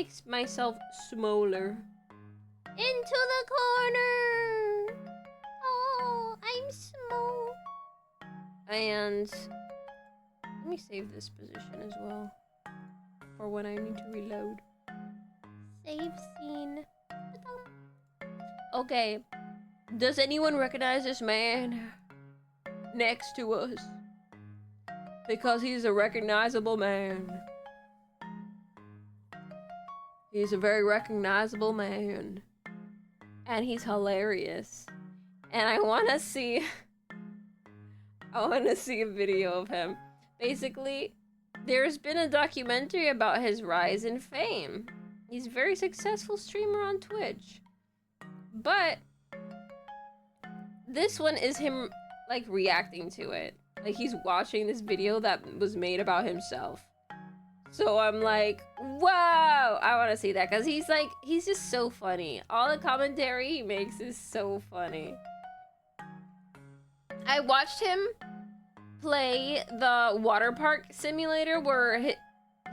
make myself smaller. Into the corner! Oh, I'm small. And let me save this position as well for when I need to reload. Save scene. Okay. Does anyone recognize this man next to us? Because he's a recognizable man. He's a very recognizable man. And he's hilarious. And I want to see a video of him. Basically, there's been a documentary about his rise in fame. He's a very successful streamer on Twitch. But this one is him like reacting to it. Like he's watching this video that was made about himself. So I'm like, whoa, I want to see that because he's just so funny. All the commentary he makes is so funny. I watched him play the water park simulator where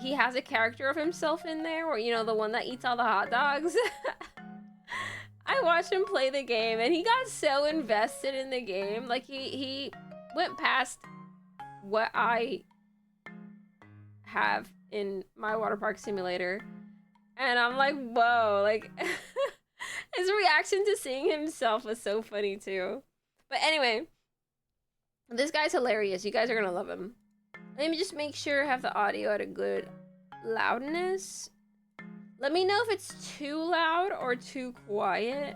he has a character of himself in there, where, you know, the one that eats all the hot dogs. I watched him play the game and he got so invested in the game. Like he went past what I have in my water park simulator. And I'm like, whoa, like his reaction to seeing himself was so funny too. But anyway, this guy's hilarious. You guys are gonna love him. Let me just make sure I have the audio at a good loudness. Let me know if it's too loud or too quiet.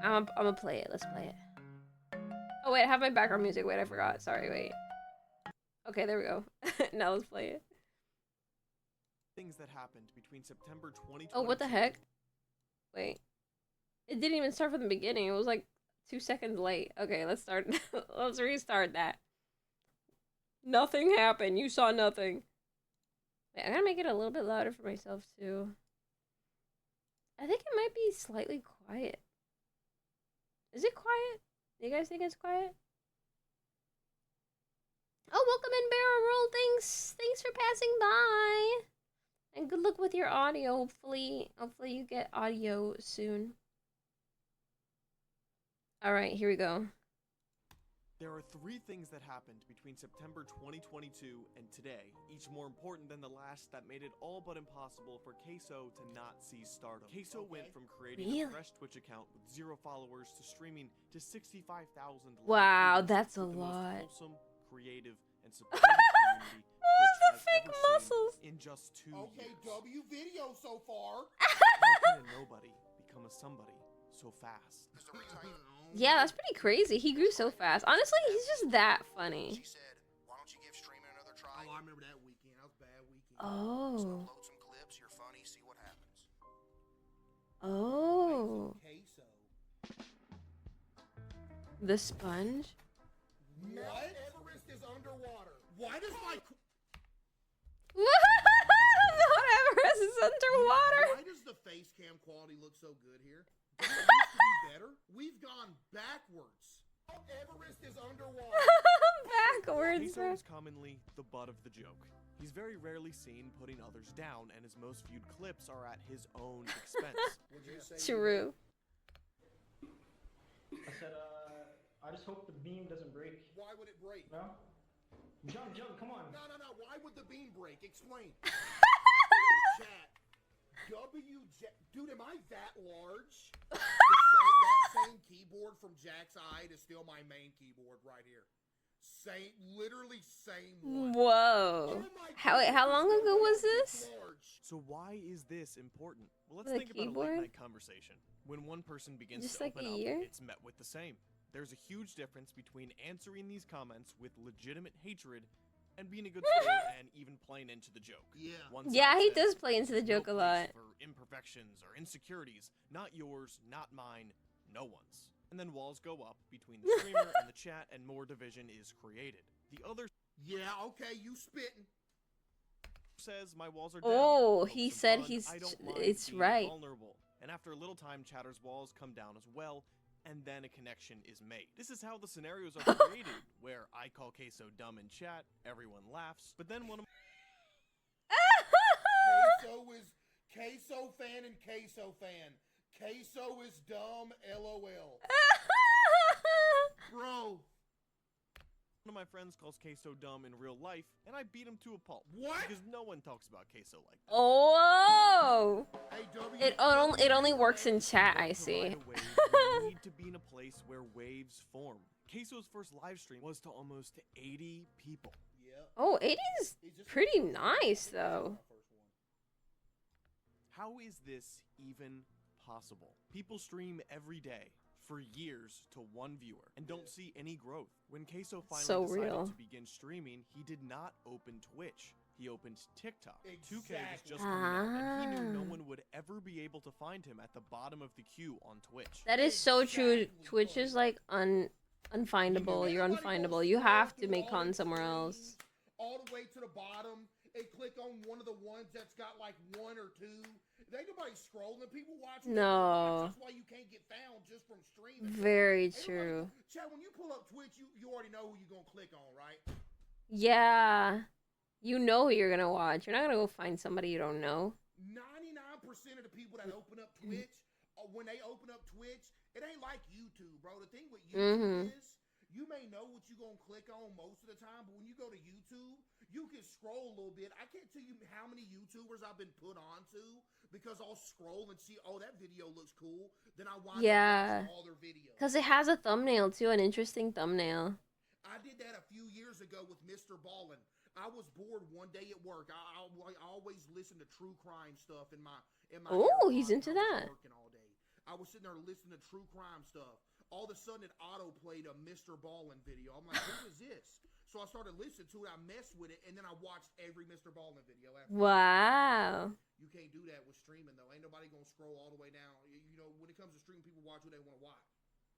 I'm gonna play it. Let's play it. Oh wait, I have my background music. Wait, I forgot. Sorry, wait. Okay, there we go. Now let's play it. Things that happened between September 2020. Oh, what the heck? Wait. It didn't even start from the beginning. It was like 2 seconds late. Okay, let's start. Let's restart that. Nothing happened. You saw nothing. Wait, I gotta make it a little bit louder for myself too. I think it might be slightly quiet. Is it quiet? Do you guys think it's quiet? Oh, welcome in, Barrel Roll. Thanks for passing by. And good luck with your audio. Hopefully you get audio soon. All right, here we go. There are 3 things that happened between September 2022 and today, each more important than the last, that made it all but impossible for Queso to not seize stardom. Queso went from creating a fresh Twitch account with 0 followers to streaming to 65,000. Wow, that's a lot. The most wholesome, creative, and supportive community What's the Twitch has fake ever seen muscles? in just 2 Okay, years. W video so far. How can a nobody become a somebody so fast? Yeah, that's pretty crazy. He grew so fast. Honestly, he's just that funny. She said, "Why don't you give streaming another try?" Oh, I remember that weekend. That was a bad weekend. Oh. Upload some clips. You're funny. See what happens. Oh. Queso. The sponge? What? Everest is underwater. Why does my Mount Everest is underwater. Why does the face cam quality look so good here? Does it used to be better? We've gone backwards. Mount Everest is underwater. Backwards, Queso bro. is commonly the butt of the joke. He's very rarely seen putting others down, and his most viewed clips are at his own expense. Would you say True. I said, I just hope the beam doesn't break. Why would it break? No? Jump, come on. No. Why would the beam break? Explain. Chat. Dude, am I that large? That same keyboard from Jack's Eye is still my main keyboard right here. Literally same one. Whoa. Oh my How long goodness, ago was it's this? large. So why is this important? Well, let's The think about a keyboard? late night conversation. When one person begins Just to like open a up, year? it's met with the same. There's a huge difference between answering these comments with legitimate hatred and being a good sport and even playing into the joke. Yeah. One Yeah, side he says, does play into the "No joke a place lot. For imperfections or insecurities, not yours, not mine, no one's. And then walls go up between the streamer and the chat, and more division is created. The other Yeah, okay, you spitting. says my walls are down. Oh, Hope he some said fun. he's- I don't mind it's being right. vulnerable. And after a little time, Chatter's walls come down as well, and then a connection is made. This is how the scenarios are created, where I call Queso dumb in chat, everyone laughs, but then one of Queso fan and queso fan. Queso is dumb, LOL. Bro. One of my friends calls queso dumb in real life, and I beat him to a pulp. What? Because no one talks about queso like that. Oh. Hey, It only works in chat, I To see. ride a wave, you need to be in a place where waves form. Queso's first live stream was to almost 80 people. Yep. Oh, 80 is pretty nice though. How is this even possible? People stream every day for years to one viewer and don't see any growth. When Queso finally So decided real. to begin streaming, he did not open Twitch. He opened TikTok. 2K was Exactly. just coming out, and he knew no Ah. one would ever be able to find him at the bottom of the queue on Twitch. That is so true. Exactly, Twitch is like unfindable. You're Ain't nobody unfindable. gonna You scroll have to through make all content them somewhere else. streams all the way to the bottom and click on one of the ones that's got like 1 or 2. There ain't nobody scrolling. People watching. No. That's why you can't get found just from streaming. Very Ain't nobody- true. Chad, when you pull up Twitch, you already know who you gonna click on, right? Yeah. You know who you're gonna watch. You're not gonna go find somebody you don't know. 99% of the people that open up Twitch, when they open up Twitch, it ain't like YouTube, bro. The thing with YouTube is, you may know what you're going to click on most of the time, but when you go to YouTube, you can scroll a little bit. I can't tell you how many YouTubers I've been put onto because I'll scroll and see, oh, that video looks cool. Then I wind up watching all their videos. Because it has a thumbnail too, an interesting thumbnail. I did that a few years ago with Mr. Ballin. I was bored one day at work. I always listen to true crime stuff in my Oh, he's AirPods into when I was that. working all day. I was sitting there listening to true crime stuff. All of a sudden, it auto played a Mr. Ballin video. I'm like, who is this? So I started listening to it. I messed with it, and then I watched every Mr. Ballin video after. Wow. You can't do that with streaming though. Ain't nobody gonna scroll all the way down. You know, when it comes to streaming, people watch what they want to watch.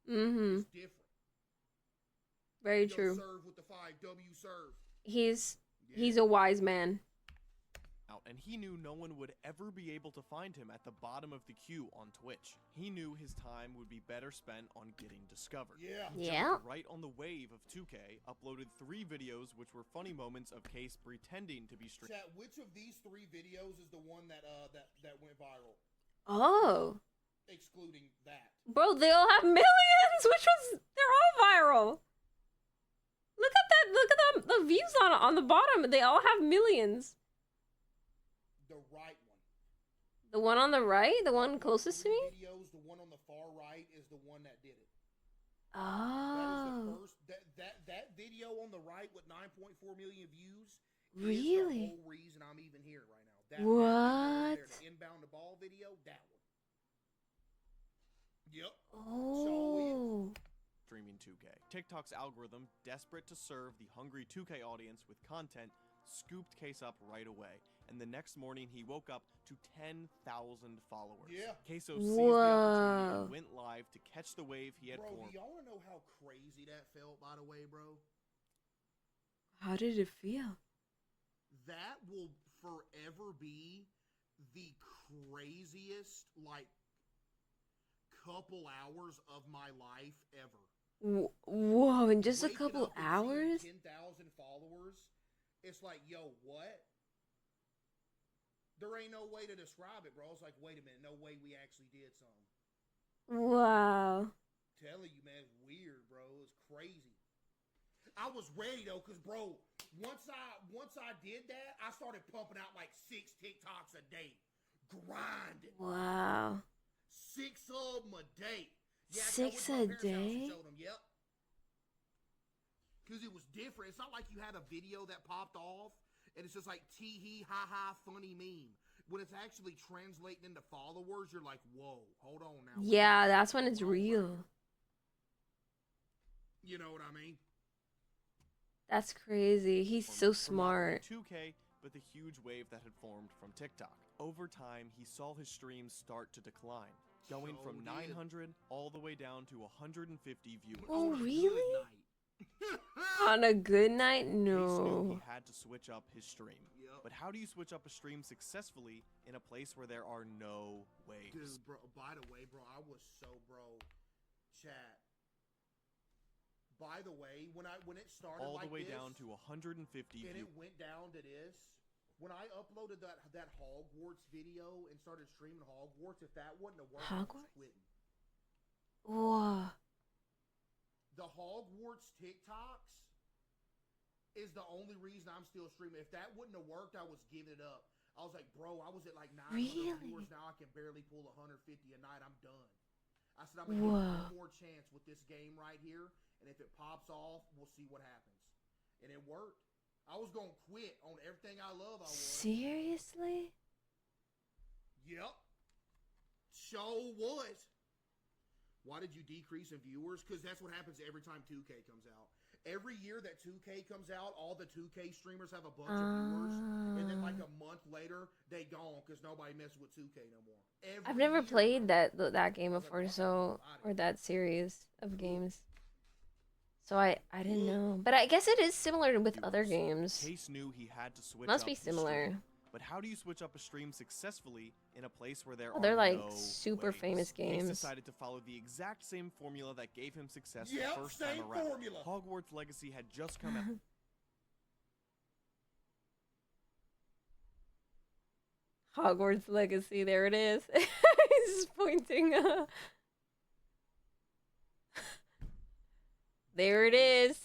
Mm-hmm. It's different. Very Yo, true. serve with the 5W serve. He's Yeah. a wise man. And he knew no one would ever be able to find him at the bottom of the queue on Twitch. He knew his time would be better spent on getting discovered. Yeah. He Yeah. jumped right on the wave of 2K, uploaded 3 videos which were funny moments of Case pretending to be streaming. Chat, which of these 3 videos is the one that went viral? Oh. Excluding that. Bro, they all have millions. Which ones? They're all viral. Look at that. Look at the views on the bottom. They all have millions. The right one. The one on the right? The one closest to me? Videos, the one on the far right is the one that did it. That is the Oh. first that video on the right with 9.4 million views is Really? the whole reason I'm even here right now. That What? right there, the inbound the ball video, that one. Yep. Oh. Streaming 2K. TikTok's algorithm, desperate to serve the hungry 2K audience with content, scooped Case up right away. And the next morning, he woke up to 10,000 followers. Yeah. Queso seized the opportunity Whoa. and went live to catch the wave he had Bro, formed. do y'all want to know how crazy that felt, by the way, bro? How did it feel? That will forever be the craziest, like, couple hours of my life ever. Whoa, in just a Waking couple up and hours? seeing 10,000 followers, it's like, yo, what? There ain't no way to describe it, bro. It's like, wait a minute, no way we actually did something. Wow. Telling you, man, it's weird, bro. It's crazy. I was ready though, cause bro, once I did that, I started pumping out like 6 TikToks a day, grinding. Wow. 6 of them a day. Yeah, 6 I a went to my parents' house and day? showed them, yep. Cause it was different. It's not like you had a video that popped off and it's just like tee hee ha ha funny meme. When it's actually translating into followers, you're like, whoa, hold on now. Yeah, that's when it's real. You know what I mean? That's crazy. He's so From not only smart. 2K, but the huge wave that had formed from TikTok. Over time, he saw his streams start to decline, going So from did. 900 all the way down to 150 viewers. Oh, On a good really? night. On a good night? Case knew No. he had to switch up his stream. Yep. But how do you switch up a stream successfully in a place where there are no waves? Dude, bro, by the way, bro, I was so, chat. By the way, when it started All like the way this, down to 150 and viewers. it went down to this, When I uploaded that Hogwarts video and started streaming Hogwarts, if that wouldn't have worked, I was Hogwarts? quitting. Whoa. The Hogwarts TikToks is the only reason I'm still streaming. If that wouldn't have worked, I was giving it up. I was like, bro, I was at like 900 Really? viewers. Now I can barely pull 150 a night. I'm done. I said, I'm going to give it one more chance with this game right here. And if it pops off, we'll see what happens. And it worked. I was going to quit on everything I love. I was. Seriously? Yep. Show was. Why did you decrease in viewers? Because that's what happens every time 2K comes out. Every year that 2K comes out, all the 2K streamers have a bunch of viewers. And then like a month later, they gone because nobody messes with 2K no more. I've never year. played that game before, so or that series of games. So I didn't know, but I guess it is similar with other games. Case knew he had to switch Must up be the similar. stream. But how do you switch up a stream successfully in a place where there Oh, are they're like no super ways? famous Case games. decided to follow the exact same formula that gave him success Yep, the first same time around. formula. Hogwarts Legacy had just come out. Hogwarts Legacy, there it is. He's just pointing. There it is.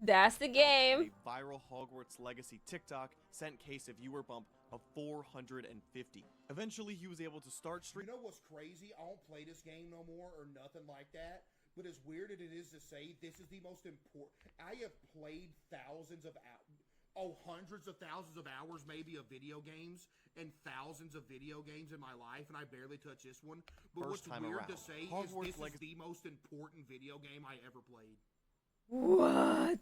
That's the game. A viral Hogwarts Legacy TikTok sent Case a viewer bump of 450. Eventually, he was able to start You streaming. know what's crazy? I don't play this game no more or nothing like that. But as weird as it is to say, this is the most important. I have played thousands of hundreds of thousands of hours maybe of video games and thousands of video games in my life, and I barely touch this one. But First what's time weird around. to say Hogwarts is this is the most important video game I ever played. What?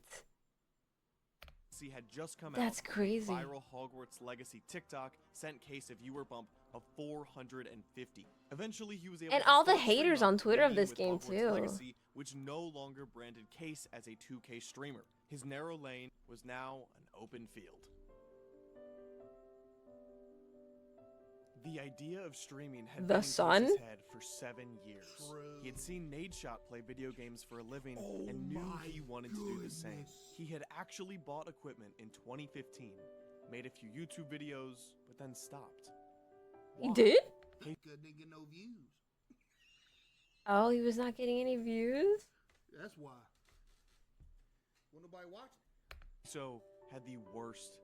Had just come That's out. crazy. Viral Hogwarts Legacy TikTok sent Case a viewer bump of 450. Eventually, he was able And to all the start streaming haters on Twitter of beginning this with game, Hogwarts too. Legacy, which no longer branded Case as a 2K streamer. His narrow lane was now an open field. The idea of streaming had The been in Sun? Case's head for 7 years. True. He had seen N.E.E.T play video games for a living Oh and knew my he wanted to do the same. goodness. He had actually bought equipment in 2015, made a few YouTube videos, but then stopped. He Why? did? Couldn't get no views. Oh, he was not getting any views? That's why. Well, nobody watching. So had the worst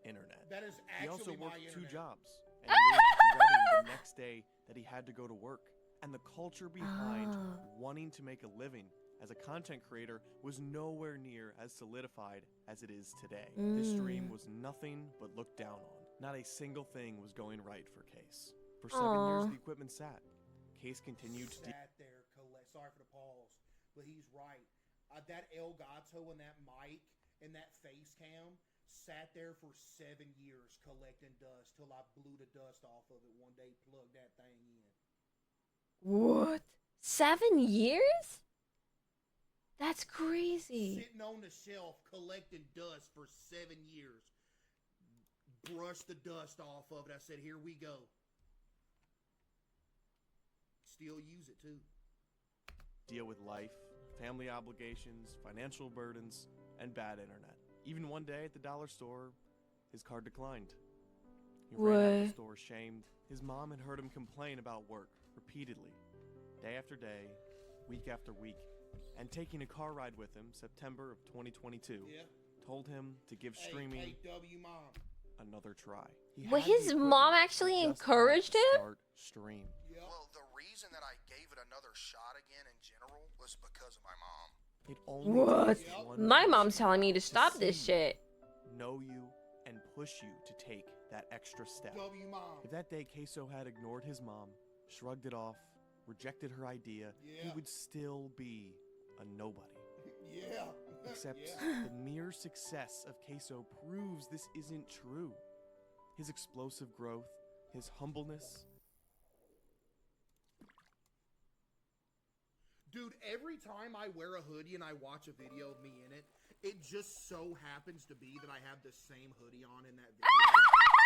internet. That is He actually also my worked 2 internet. jobs and moved to Reading the next day that he had to go to work. And the culture behind Oh. wanting to make a living as a content creator was nowhere near as solidified as it is today. This dream was nothing but looked down on. Not a single thing was going right for Case. For 7 years, Aw. the equipment sat. Case continued to Sat there, sorry for the pause, but he's right. That Elgato and that mic and that face cam sat there for 7 years collecting dust till I blew the dust off of it one day, plugged that thing in. What? 7 years? That's crazy. Sitting on the shelf collecting dust for 7 years. Brushed the dust off of it. I said, here we go. Still use it too. deal with life, family obligations, financial burdens, and bad internet. Even one day at the dollar store, his card declined. He ran out of the What? store shamed. His mom had heard him complain about work repeatedly, day after day, week after week, and taking a car ride with him, September of 2022, Yeah. told him to give streaming Hey, KW mom. another try. He Well, had the his mom equipment, actually he just had encouraged to him? Start stream. Yep. Well, the reason that I gave it another shot again in general was because of my mom. It only What? takes Yep. one My person mom's telling me to to stop this see shit. you, know you, and push you to take that extra step. W mom. If that day Queso had ignored his mom, shrugged it off, rejected her idea, he Yeah. would still be a nobody. Yeah. Except Yeah. the mere success of Queso proves this isn't true. His explosive growth, his humbleness. Dude, every time I wear a hoodie and I watch a video of me in it, it just so happens to be that I have the same hoodie on in that video.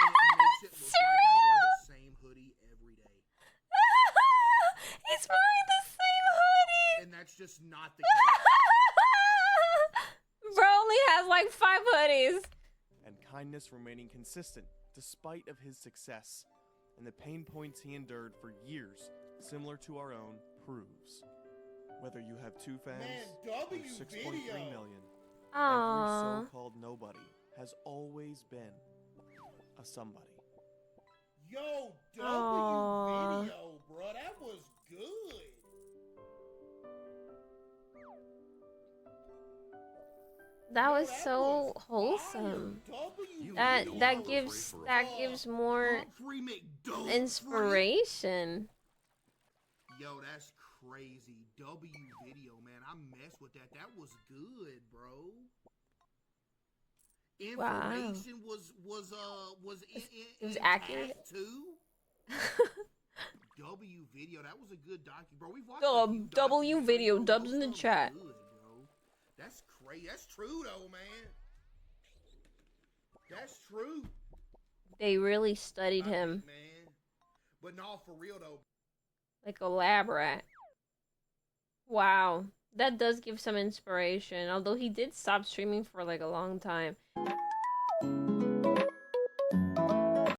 And it makes it look like I wear the same hoodie every day. He's wearing the same hoodie. And that's just not the case. Bro only has like 5 hoodies. And kindness remaining consistent despite of his success, and the pain points he endured for years, similar to our own, proves. Whether you have 2 fans Man, or W 6.3 video. million, every Aww. so-called nobody has always been a somebody. Yo, W Aw. video, bro. That was good. That Yo, was so fire. wholesome. W That video that was gives more Humphrey McDumphrey. inspiration. Yo, that's crazy. W video, man. I messed with that. That was good, bro. Wow. Information was It was accurate. intact, too. W video, that was a good docu, bro. We've watched The a few W documentaries, video, bro. dubs Most in the of them chat. Good, bro. That's crazy. That's true though, man. That's true. They really studied I him mean, man. But no, for real though. like a lab rat. Wow. That does give some inspiration, although he did stop streaming for like a long time.